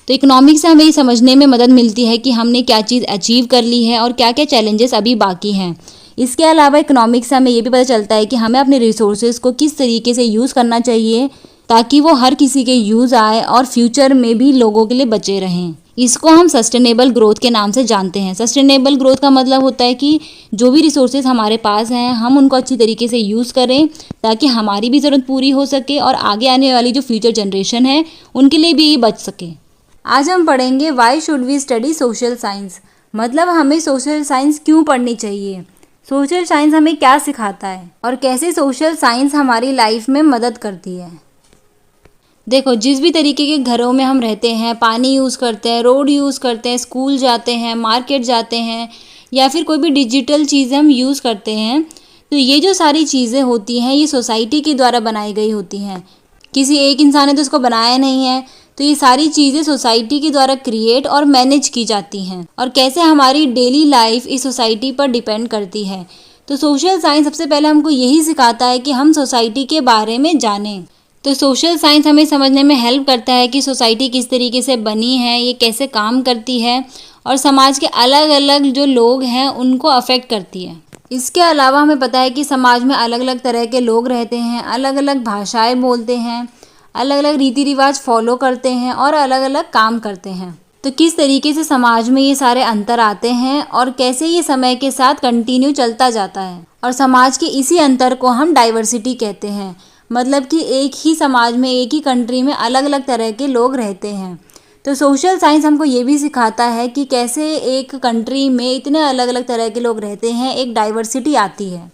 Speaker 1: तो इकोनॉमिक्स से हमें ये समझने में मदद मिलती है कि हमने क्या चीज़ अचीव कर ली है और क्या क्या चैलेंजेस अभी बाकी हैं। इसके अलावा इकोनॉमिक्स से हमें ये भी पता चलता है कि हमें अपने रिसोर्सेज को किस तरीके से यूज़ करना चाहिए ताकि वो हर किसी के यूज़ आए और फ्यूचर में भी लोगों के लिए बचे रहें। इसको हम सस्टेनेबल ग्रोथ के नाम से जानते हैं। सस्टेनेबल ग्रोथ का मतलब होता है कि जो भी रिसोर्सेज हमारे पास हैं हम उनको अच्छी तरीके से यूज़ करें ताकि हमारी भी ज़रूरत पूरी हो सके और आगे आने वाली जो फ्यूचर जनरेशन है उनके लिए भी ये बच सके। आज हम पढ़ेंगे why should we study social science, मतलब हमें सोशल साइंस क्यों पढ़नी चाहिए, सोशल साइंस हमें क्या सिखाता है और कैसे सोशल साइंस हमारी लाइफ में मदद करती है। देखो जिस भी तरीके के घरों में हम रहते हैं, पानी यूज़ करते हैं, रोड यूज़ करते हैं, स्कूल जाते हैं, मार्केट जाते हैं या फिर कोई भी डिजिटल चीज़ें हम यूज़ करते हैं, तो ये जो सारी चीज़ें होती हैं ये सोसाइटी के द्वारा बनाई गई होती हैं। किसी एक इंसान ने तो उसको बनाया नहीं है, तो ये सारी चीज़ें सोसाइटी के द्वारा क्रिएट और मैनेज की जाती हैं और कैसे हमारी डेली लाइफ इस सोसाइटी पर डिपेंड करती है। तो सोशल साइंस सबसे पहले हमको यही सिखाता है कि हम सोसाइटी के बारे में जानें। तो सोशल साइंस हमें समझने में हेल्प करता है कि सोसाइटी किस तरीके से बनी है, ये कैसे काम करती है और समाज के अलग अलग जो लोग हैं उनको अफेक्ट करती है। इसके अलावा हमें पता है कि समाज में अलग अलग तरह के लोग रहते हैं, अलग अलग भाषाएं बोलते हैं, अलग अलग रीति रिवाज फॉलो करते हैं और अलग अलग काम करते हैं। तो किस तरीके से समाज में ये सारे अंतर आते हैं और कैसे ये समय के साथ कंटिन्यू चलता जाता है। और समाज के इसी अंतर को हम डाइवर्सिटी कहते हैं, मतलब कि एक ही समाज में, एक ही कंट्री में अलग अलग तरह के लोग रहते हैं। तो सोशल साइंस हमको ये भी सिखाता है कि कैसे एक कंट्री में इतने अलग अलग तरह के लोग रहते हैं, एक डाइवर्सिटी आती है।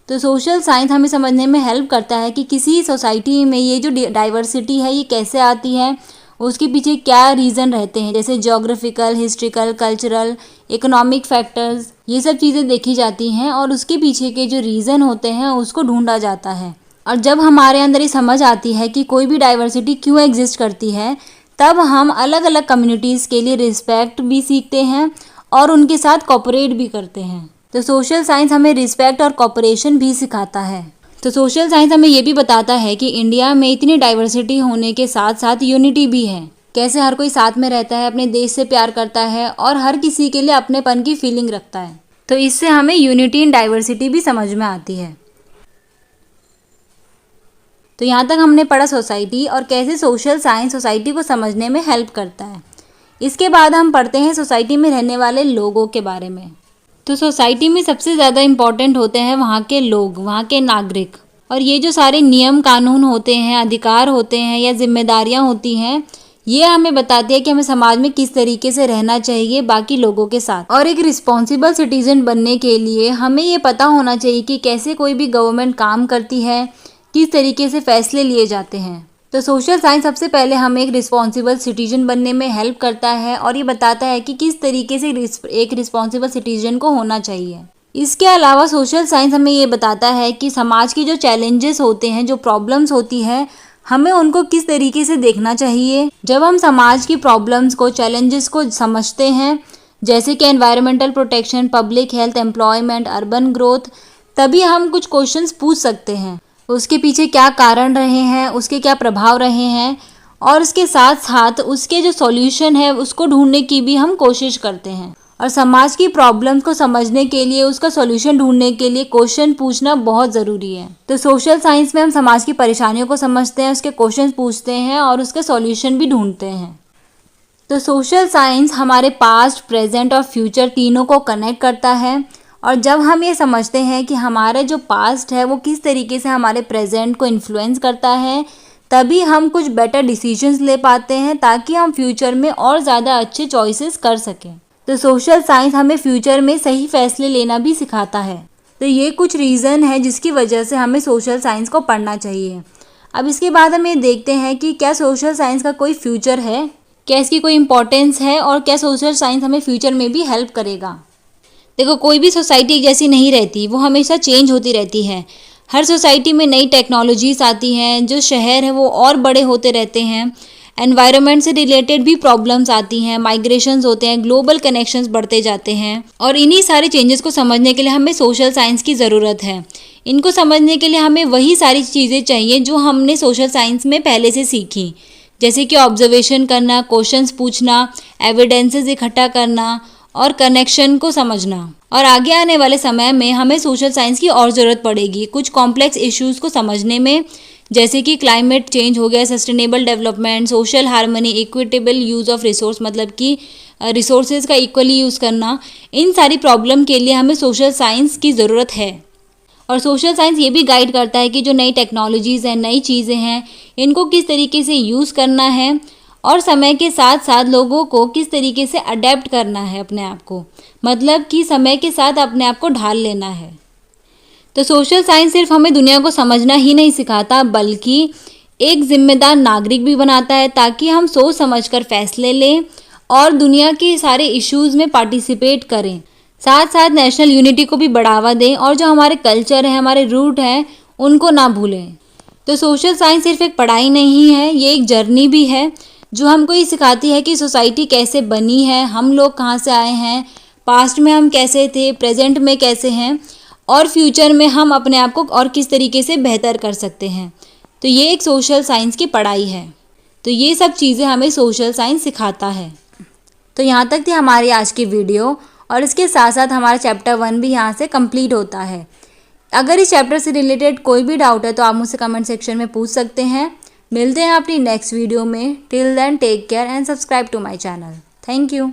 Speaker 1: तो सोशल साइंस हमें समझने में हेल्प करता है कि किसी सोसाइटी में ये जो डाइवर्सिटी है ये कैसे आती है, उसके पीछे क्या रीज़न रहते हैं, जैसे geographical, historical, cultural, economic factors, ये सब चीज़ें देखी जाती हैं और उसके पीछे के जो रीज़न होते हैं उसको ढूंढा जाता है। और जब हमारे अंदर ये समझ आती है कि कोई भी डाइवर्सिटी क्यों एग्जिस्ट करती है, तब हम अलग अलग कम्युनिटीज़ के लिए रिस्पेक्ट भी सीखते हैं और उनके साथ कोऑपरेट भी करते हैं। तो सोशल साइंस हमें रिस्पेक्ट और कोऑपरेशन भी सिखाता है। तो सोशल साइंस हमें ये भी बताता है कि इंडिया में इतनी डाइवर्सिटी होने के साथ साथ यूनिटी भी है, कैसे हर कोई साथ में रहता है, अपने देश से प्यार करता है और हर किसी के लिए अपनेपन की फीलिंग रखता है। तो इससे हमें यूनिटी इन डाइवर्सिटी भी समझ में आती है। तो यहाँ तक हमने पढ़ा सोसाइटी और कैसे सोशल साइंस सोसाइटी को समझने में हेल्प करता है। इसके बाद हम पढ़ते हैं सोसाइटी में रहने वाले लोगों के बारे में। तो सोसाइटी में सबसे ज़्यादा इम्पॉर्टेंट होते हैं वहाँ के लोग, वहाँ के नागरिक। और ये जो सारे नियम कानून होते हैं, अधिकार होते हैं या जिम्मेदारियाँ होती हैं, ये हमें बताती है कि हमें समाज में किस तरीके से रहना चाहिए बाकी लोगों के साथ। और एक रिस्पॉन्सिबल सिटीजन बनने के लिए हमें ये पता होना चाहिए कि कैसे कोई भी गवर्नमेंट काम करती है, किस तरीके से फैसले लिए जाते हैं। तो सोशल साइंस सबसे पहले हमें एक रिस्पॉन्सिबल सिटीजन बनने में हेल्प करता है और ये बताता है कि किस तरीके से एक रिस्पॉन्सिबल सिटीजन को होना चाहिए। इसके अलावा सोशल साइंस हमें ये बताता है कि समाज के जो चैलेंजेस होते हैं, जो प्रॉब्लम्स होती है, हमें उनको किस तरीके से देखना चाहिए। जब हम समाज की प्रॉब्लम्स को, चैलेंजेस को समझते हैं, जैसे कि environmental protection, public health, employment, urban growth, तभी हम कुछ क्वेश्चंस पूछ सकते हैं। उसके पीछे क्या कारण रहे हैं, उसके क्या प्रभाव रहे हैं और उसके साथ साथ उसके जो सॉल्यूशन है उसको ढूंढने की भी हम कोशिश करते हैं। और समाज की प्रॉब्लम्स को समझने के लिए, उसका सॉल्यूशन ढूंढने के लिए क्वेश्चन पूछना बहुत ज़रूरी है। तो सोशल साइंस में हम समाज की परेशानियों को समझते हैं, उसके क्वेश्चन पूछते हैं और उसके सॉल्यूशन भी ढूंढते हैं। तो सोशल साइंस हमारे पास्ट, प्रेजेंट और फ्यूचर तीनों को कनेक्ट करता है। और जब हम ये समझते हैं कि हमारा जो पास्ट है वो किस तरीके से हमारे प्रेजेंट को इन्फ्लुएंस करता है, तभी हम कुछ बेटर डिसीजंस ले पाते हैं ताकि हम फ्यूचर में और ज़्यादा अच्छे चॉइसेस कर सकें। तो सोशल साइंस हमें फ्यूचर में सही फैसले लेना भी सिखाता है। तो ये कुछ रीज़न है जिसकी वजह से हमें सोशल साइंस को पढ़ना चाहिए। अब इसके बाद हम ये देखते हैं कि क्या सोशल साइंस का कोई फ्यूचर है, क्या इसकी कोई इम्पोर्टेंस है और क्या सोशल साइंस हमें फ्यूचर में भी हेल्प करेगा। देखो, कोई भी सोसाइटी एक जैसी नहीं रहती, वो हमेशा चेंज होती रहती है। हर सोसाइटी में नई टेक्नोलॉजीज आती हैं, जो शहर है वो और बड़े होते रहते हैं, एनवायरनमेंट से रिलेटेड भी प्रॉब्लम्स आती हैं, माइग्रेशंस होते हैं, ग्लोबल कनेक्शंस बढ़ते जाते हैं। और इन्हीं सारे चेंजेस को समझने के लिए हमें सोशल साइंस की ज़रूरत है। इनको समझने के लिए हमें वही सारी चीज़ें चाहिए जो हमने सोशल साइंस में पहले से सीखी, जैसे कि ऑब्जर्वेशन करना, क्वेश्चंस पूछना, एविडेंसेस इकट्ठा करना और कनेक्शन को समझना। और आगे आने वाले समय में हमें सोशल साइंस की और ज़रूरत पड़ेगी कुछ कॉम्प्लेक्स इश्यूज़ को समझने में, जैसे कि क्लाइमेट चेंज हो गया, sustainable development, social harmony, equitable use of resource, मतलब कि रिसोर्सेज का इक्वली यूज़ करना। इन सारी प्रॉब्लम के लिए हमें सोशल साइंस की ज़रूरत है। और सोशल साइंस ये भी गाइड करता है कि जो नई टेक्नोलॉजीज़ हैं, नई चीज़ें हैं, इनको किस तरीके से यूज़ करना है और समय के साथ साथ लोगों को किस तरीके से अडेप्ट करना है अपने आप को, मतलब कि समय के साथ अपने आप को ढाल लेना है। तो सोशल साइंस सिर्फ हमें दुनिया को समझना ही नहीं सिखाता, बल्कि एक जिम्मेदार नागरिक भी बनाता है, ताकि हम सोच समझकर फैसले लें और दुनिया के सारे इश्यूज़ में पार्टिसिपेट करें। साथ साथ नेशनल यूनिटी को भी बढ़ावा दें और जो हमारे कल्चर है, हमारे रूट हैं, उनको ना भूलें। तो सोशल साइंस सिर्फ एक पढ़ाई नहीं है, ये एक जर्नी भी है जो हमको ये सिखाती है कि सोसाइटी कैसे बनी है, हम लोग कहाँ से आए हैं, पास्ट में हम कैसे थे, प्रेजेंट में कैसे हैं और फ्यूचर में हम अपने आप को और किस तरीके से बेहतर कर सकते हैं। तो ये एक सोशल साइंस की पढ़ाई है। तो ये सब चीज़ें हमें सोशल साइंस सिखाता है। तो यहाँ तक थी हमारी आज की वीडियो और इसके साथ साथ हमारा चैप्टर 1 भी यहाँ से कंप्लीट होता है। अगर इस चैप्टर से रिलेटेड कोई भी डाउट है तो आप मुझसे कमेंट सेक्शन में पूछ सकते हैं। मिलते हैं अपनी नेक्स्ट वीडियो में। Till then take care and subscribe to my channel. Thank you.